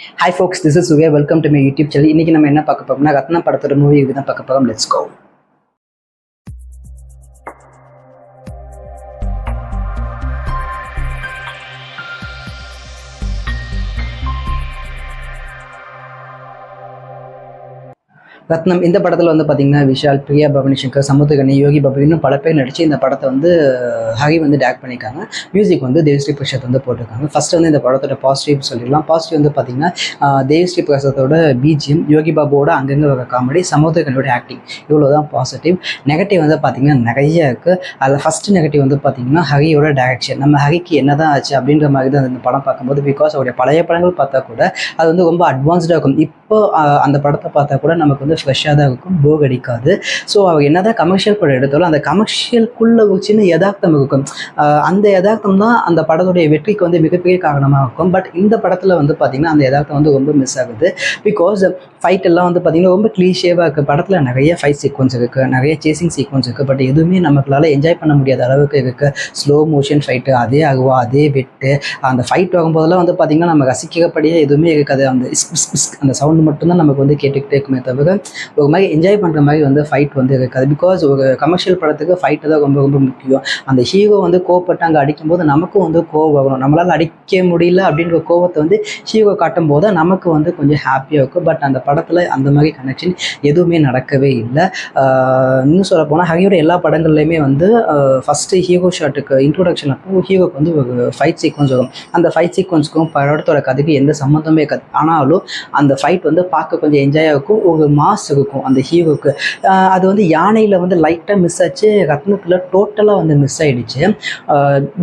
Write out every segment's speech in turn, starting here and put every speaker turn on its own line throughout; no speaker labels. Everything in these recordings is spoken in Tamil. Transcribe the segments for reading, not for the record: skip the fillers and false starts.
Hi folks, this is Surya. Welcome to my YouTube channel. இன்னைக்கு நம்ம என்ன பார்க்க போறோம்னா ரத்னம் படத்தோட மூவி தான் பார்க்க போறோம். Let's go. ரத்னம் இந்த படத்தில் வந்து பார்த்தீங்கன்னா விஷால், பிரியா பவானி சங்கர், சமுத்திரகனி, யோகி பாபு இன்னும் பல பேர் நடித்து இந்த படத்தை வந்து ஹரி வந்து டேரக்ட் பண்ணியிருக்காங்க. மியூசிக் வந்து தேவிஸ்ரீ பிரசாத் வந்து போட்டிருக்காங்க. ஃபர்ஸ்ட் வந்து இந்த படத்தோட பாசிட்டிவ் சொல்லிடலாம். பாசிட்டிவ் வந்து பார்த்தீங்கன்னா தேவிஸ்ரீ பிரசாத்தோட பிஜிஎம், யோகி பாபுவோட அங்கங்கே வர காமெடி, சமுத்திரகனியோட ஆக்டிங், இவ்வளோ தான் பாசிட்டிவ். நெகட்டிவ் வந்து பார்த்தீங்கன்னா நிறைய இருக்குது. அதில் ஃபஸ்ட்டு நெகட்டிவ் வந்து பார்த்தீங்கன்னா ஹரியோட டேரக்ஷன். நம்ம ஹரிக்கு என்ன தான் ஆச்சு அப்படின்ற மாதிரி தான் இந்த படம் பார்க்கும்போது, பிகாஸ் அவருடைய பழைய படங்கள் பார்த்தா கூட அது வந்து ரொம்ப அட்வான்ஸ்டாக இருக்கும். இப்போ அந்த படத்தை பார்த்தா கூட நமக்கு வந்து ஃப்ரெஷ்ஷாக தான் இருக்கும், போர் அடிக்காது. ஸோ அவர் என்ன தான் கமர்ஷியல் படம் எடுத்தாலும் அந்த கமர்ஷியலுக்குள்ளே ஒரு சின்ன யதார்த்தம் இருக்கும். அந்த யதார்த்தம் தான் அந்த படத்துடைய வெற்றிக்கு வந்து மிகப்பெரிய காரணமாக இருக்கும். பட் இந்த படத்தில் வந்து பார்த்திங்கன்னா அந்த யதார்த்தம் வந்து ரொம்ப மிஸ் ஆகுது. பிகாஸ் ஃபைட் எல்லாம் வந்து பார்த்திங்கன்னா ரொம்ப க்ளீஷேவாக இருக்குது. படத்தில் நிறைய ஃபைட் சீக்வன்ஸ் இருக்குது, நிறைய சேசிங் சீக்வன்ஸ் இருக்குது. பட் எதுவுமே நமக்குளால் என்ஜாய் பண்ண முடியாத அளவுக்கு இருக்குது. ஸ்லோ மோஷன் ஃபைட்டு, அதே ஆகுவா, அதே வெட்டு, அந்த ஃபைட் வரும்போதெல்லாம் வந்து பார்த்திங்கன்னா நம்ம ரசிக்கிறபடியே எதுவுமே இருக்காது. அந்த அந்த சவுண்டு மட்டும்தான் நமக்கு வந்து கேட்டுக்கிட்டே இருக்குமே தவிர ஒரு மாதிரி என்ஜாய் பண்ணுற மாதிரி வந்து ஃபைட் வந்து இருக்காது. பிகாஸ் ஒரு கமர்ஷியல் படத்துக்கு ஃபைட்டு தான் ரொம்ப ரொம்ப முக்கியம். அந்த ஹீரோ வந்து கோவப்பட்டு அங்கே அடிக்கும்போது நமக்கும் வந்து கோவம் வரணும். நம்மளால் அடிக்க முடியல அப்படின்ற கோவத்தை வந்து ஹீரோ காட்டும் போது நமக்கு வந்து கொஞ்சம் ஹாப்பியாக இருக்கும். பட் அந்த படத்தில் அந்த மாதிரி கனெக்ஷன் எதுவுமே நடக்கவே இல்லை. இன்னும் சொல்ல போனால் ஹரியோட எல்லா படங்கள்லையுமே வந்து ஃபஸ்ட்டு ஹீரோ ஷாட்டுக்கு இன்ட்ரோடக்ஷன் அப்போ ஹீரோக்கு வந்து ஒரு ஃபைட் சீக்வன்ஸ் வரும். அந்த ஃபைட் சீக்வன்ஸுக்கும் படத்தோட கதைக்கு எந்த சம்மந்தமே இருக்காது. ஆனாலும் அந்த ஃபைட் வந்து பார்க்க கொஞ்சம் என்ஜாயாக இருக்கும், ஒரு மாஸ் இருக்கும் அந்த ஹீரோக்கு. அது வந்து யானையில் வந்து லைட்டாக மிஸ் ஆச்சு, ரத்னத்தில் டோட்டலாக வந்து மிஸ் ஆகிடுச்சு.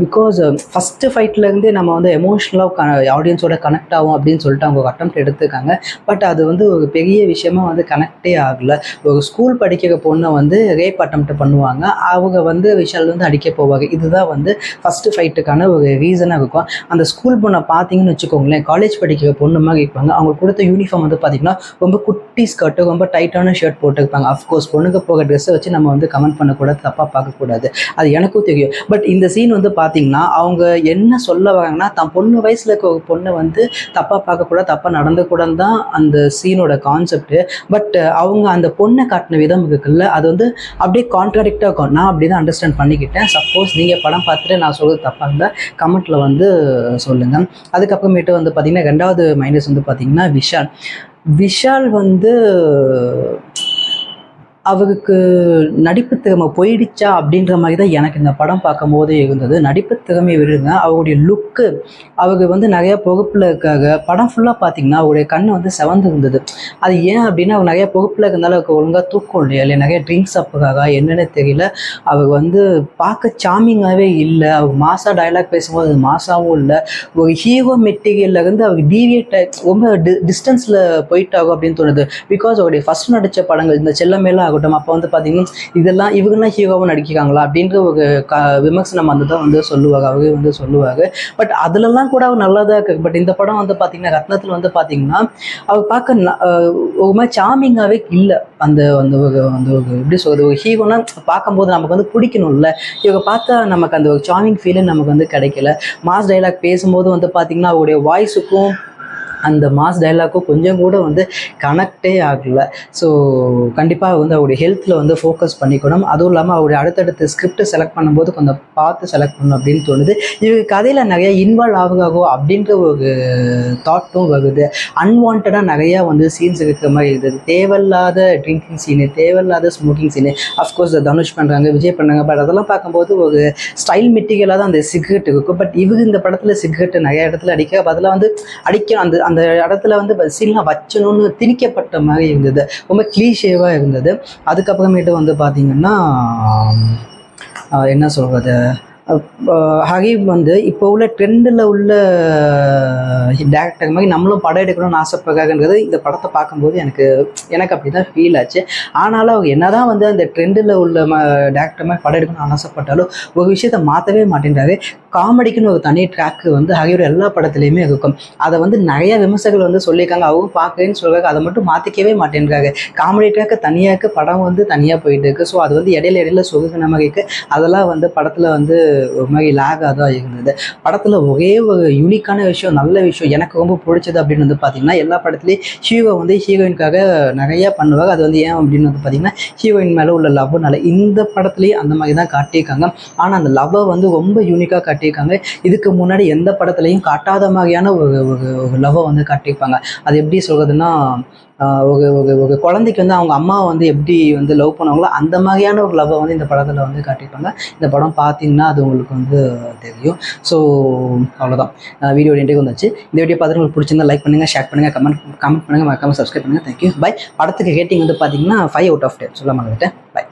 பிகாஸ் ஃபஸ்ட்டு ஃபைட்லேருந்தே நம்ம வந்து எமோஷ்னலாக ஆடியன்ஸோட கனெக்ட் ஆகும் அப்படின்னு சொல்லிட்டு அவங்க அட்டெம்ப்ட் எடுத்துருக்காங்க. பட் அது வந்து ஒரு பெரிய விஷயமா வந்து கனெக்டே ஆகலை. ஒரு ஸ்கூல் படிக்கிற பொண்ணை வந்து ரேப் அட்டெம்ப்ட் பண்ணுவாங்க, அவங்க வந்து விஷால் வந்து அடிக்க போவாங்க. இதுதான் வந்து ஃபஸ்ட்டு ஃபைட்டுக்கான ஒரு ரீசனாக இருக்கும். அந்த ஸ்கூல் பொண்ணை பார்த்தீங்கன்னு வச்சுக்கோங்களேன், காலேஜ் படிக்கிற பொண்ணு மாதிரி இருப்பாங்க. அவங்க கொடுத்த யூனிஃபார்ம் வந்து பார்த்திங்கன்னா ரொம்ப குட்டி ஸ்கர்ட்டு, ரொம்ப டைட்டான ஷர்ட் போட்டுருப்பாங்க. அஃப்கோர்ஸ் பொண்ணுக்கு போக ட்ரெஸ்ஸை வச்சு நம்ம வந்து கமெண்ட் பண்ணக்கூடாது, தப்பாக பார்க்கக்கூடாது, அது எனக்கும் தெரியும். பட் இந்த சீன் வந்து பார்த்திங்கன்னா அவங்க என்ன சொல்ல வராங்கன்னா, தான் பொண்ணு வயசில் இருக்க ஒரு பொண்ணை வந்து தப்பாக பார்க்கக்கூடாது, தப்பாக நடந்துக்கூடாது தான் அந்த சீனோட கான்செப்ட்டு. பட் அவங்க அந்த பொண்ணை காட்டின விதம் இருக்குல்ல, அது வந்து அப்படியே கான்ட்ராடிக்டாக இருக்கும். நான் அப்படி தான் அண்டர்ஸ்டாண்ட் பண்ணிக்கிட்டேன். சப்போஸ் நீங்கள் படம் பார்த்துட்டு நான் சொல்கிறது தப்பாக இருந்தால் கமெண்ட்டில் வந்து சொல்லுங்கள். அதுக்கப்புறமேட்டு வந்து பார்த்திங்கன்னா ரெண்டாவது மைனஸ் வந்து பார்த்திங்கன்னா விஷால் வந்து அவருக்கு நடிப்பு திறமை போயிடுச்சா அப்படின்ற மாதிரி தான் எனக்கு இந்த படம் பார்க்கும்போது இருந்தது. நடிப்பு திறமை விடுங்க, அவருடைய லுக்கு, அவருக்கு வந்து நிறையா பொறுப்பில் இருக்காங்க. படம் ஃபுல்லாக பார்த்திங்கன்னா அவருடைய கண் வந்து செவந்து இருந்தது. அது ஏன் அப்படின்னா அவர் நிறையா பொறுப்பில் இருக்கிறதுனால அவருக்கு ஒழுங்காக தூக்கம் இல்லையா, இல்லை நிறைய ட்ரிங்க்ஸ் அப்புக்காக என்னென்னு தெரியல, அவர் வந்து பார்க்க சாமிங்காகவே இல்லை. அவர் மாசாக டைலாக் பேசும்போது அது மாசாகவும் இல்லை. ஒரு ஹீரோ மெட்டீரியல்லேருந்து அவருக்கு டீவியேட் ரொம்ப டிஸ்டன்ஸில் போயிட்டாகும் அப்படின்னு தோணுது. பிகாஸ் அவருடைய ஃபஸ்ட் நடித்த படங்கள் இந்த செல்லமேலாம் அப்போ வந்து பார்த்தீங்கன்னா இதெல்லாம் இவங்கெல்லாம் ஹீரோவாக நடிக்கிறாங்களா அப்படின்ற ஒரு விமர்சனம் வந்து தான் வந்து சொல்லுவாங்க, அவரே வந்து சொல்லுவாங்க. பட் அதுலலாம் கூட அவர் நல்லா தான் இருக்குது. பட் இந்த படம் வந்து பார்த்தீங்கன்னா ரத்னத்தில் வந்து பார்த்தீங்கன்னா அவர் பார்க்க ஒரு மாதிரி சாமிங்காகவே இல்லை. அந்த அந்த ஒரு அந்த ஒரு எப்படி சொல்கிறது, ஒரு ஹீரோனா பார்க்கும்போது நமக்கு வந்து பிடிக்கணும்ல, இவங்க பார்த்தா நமக்கு அந்த ஒரு சாமிங் ஃபீலே நமக்கு வந்து கிடைக்கல. மாஸ் டைலாக் பேசும்போது வந்து பார்த்திங்கன்னா அவருடைய வாய்ஸுக்கும் அந்த மாஸ் டைலாக்கும் கொஞ்சம் கூட வந்து கனெக்டே ஆகலை. ஸோ கண்டிப்பாக வந்து அவருடைய ஹெல்த்தில் வந்து ஃபோக்கஸ் பண்ணிக்கணும். அதுவும் இல்லாமல் அவருடைய அடுத்தடுத்த ஸ்கிரிப்ட் செலக்ட் பண்ணும்போது கொஞ்சம் பார்த்து செலக்ட் பண்ணணும் அப்படின்னு தோணுது. இவங்க கதையில் நிறைய இன்வால்வ் ஆகுகாகோ அப்படின்ற ஒரு தாட்டும் வருது. அன்வான்டாக நிறையா வந்து சீன்ஸ் இருக்கிற மாதிரி இருந்தது. தேவையில்லாத ட்ரிங்கிங் சீனு, தேவையில்லாத ஸ்மோக்கிங் சீனு. அஃப்கோர்ஸ் தனுஷ் பண்ணுறாங்க, விஜய் பண்ணுறாங்க. பட் அதெல்லாம் பார்க்கும்போது ஒரு ஸ்டைல் மெட்டீரியலாக தான் அந்த சிகரெட் இருக்கும். பட் இவங்க இந்த படத்தில் சிகரெட் நிறைய இடத்துல அடிக்க, அதெல்லாம் வந்து அடிக்க அந்த அந்த இடத்துல வந்து சீன்லாம் வச்சணும்னு திணிக்கப்பட்ட மாதிரி இருந்தது, ரொம்ப க்ளீஷேவாக இருந்தது. அதுக்கப்புறமேட்டு வந்து பார்த்திங்கன்னா என்ன சொல்கிறது, ஹரி வந்து இப்போ உள்ள ட்ரெண்டில் உள்ள டேரக்டர் மாதிரி நம்மளும் படம் எடுக்கணும்னு ஆசைப்படுறாங்கன்றது இந்த படத்தை பார்க்கும்போது எனக்கு அப்படி தான் ஃபீல் ஆச்சு. ஆனாலும் அவங்க என்ன தான் வந்து அந்த ட்ரெண்டில் உள்ள டேரக்டர் மாதிரி படம் எடுக்கணும்னு ஆசைப்பட்டாலும் ஒரு விஷயத்தை மாற்றவே மாட்டேன்றாரு. காமெடிக்குன்னு ஒரு தனி ட்ராக்கு வந்து ஹரியோட எல்லா படத்துலையுமே இருக்கும். அதை வந்து நிறைய விமர்சகர்கள் வந்து சொல்லியிருக்காங்க, அவங்க பார்க்குறேன்னு சொல்கிறாங்க, அதை மட்டும் மாற்றிக்கவே மாட்டேன்றாங்க. காமெடி ட்ராக்கு தனியாக படம் வந்து தனியாக போயிட்டு இருக்குது. ஸோ அது வந்து இடையில சொகுகின மாதிரி இருக்குது. அதெல்லாம் வந்து படத்தில் வந்து ஒரு மாதிரி லேகாக தான் இருந்தது. படத்தில் ஒரே ஒரு யூனிக்கான விஷயம், நல்ல விஷயம் எனக்கு ரொம்ப பிடிச்சது அப்படின்னு வந்து பார்த்தீங்கன்னா, எல்லா படத்துலேயும் ஹீரோ வந்து ஹீரோயினுக்காக நிறையா பண்ணுவாங்க. அது வந்து ஏன் அப்படின்னு வந்து பார்த்தீங்கன்னா, ஹீரோயின் மேலே உள்ள லவ்னால. இந்த படத்துலேயும் அந்த மாதிரி தான் காட்டியிருக்காங்க. ஆனால் அந்த லவ்வை வந்து ரொம்ப யூனிக்காக காட்டியிருக்காங்க. இதுக்கு முன்னாடி எந்த படத்துலையும் காட்டாத மாதிரியான ஒரு ஒரு ஒரு லவ்வை வந்து காட்டியிருப்பாங்க. அது எப்படி சொல்கிறதுன்னா, ஒரு ஒரு ஒரு குழந்தைக்கு வந்து அவங்க அம்மாவை வந்து எப்படி வந்து லவ் பண்ணுவாங்களோ அந்த மாதிரியான ஒரு லவ்வை வந்து இந்த படத்தில் வந்து காட்டியிருப்பாங்க. இந்த படம் பார்த்தீங்கன்னா அது உங்களுக்கு வந்து தெரியும். ஸோ அவ்வளோதான், வீடியோ எண்டுக்கு வந்துச்சு. இந்த வீடியோ பார்த்துட்டு உங்களுக்கு பிடிச்சிருந்தா லைக் பண்ணுங்கள், ஷேர் பண்ணுங்கள், கமெண்ட் பண்ணுங்கள், மறக்காமல் சப்ஸ்கிரைப் பண்ணுங்கள். Thank you, by. படத்துக்கு ரேட்டிங் வந்து பார்த்தீங்கன்னா 5 out of 10 சொல்ல மாட்டேன். பை.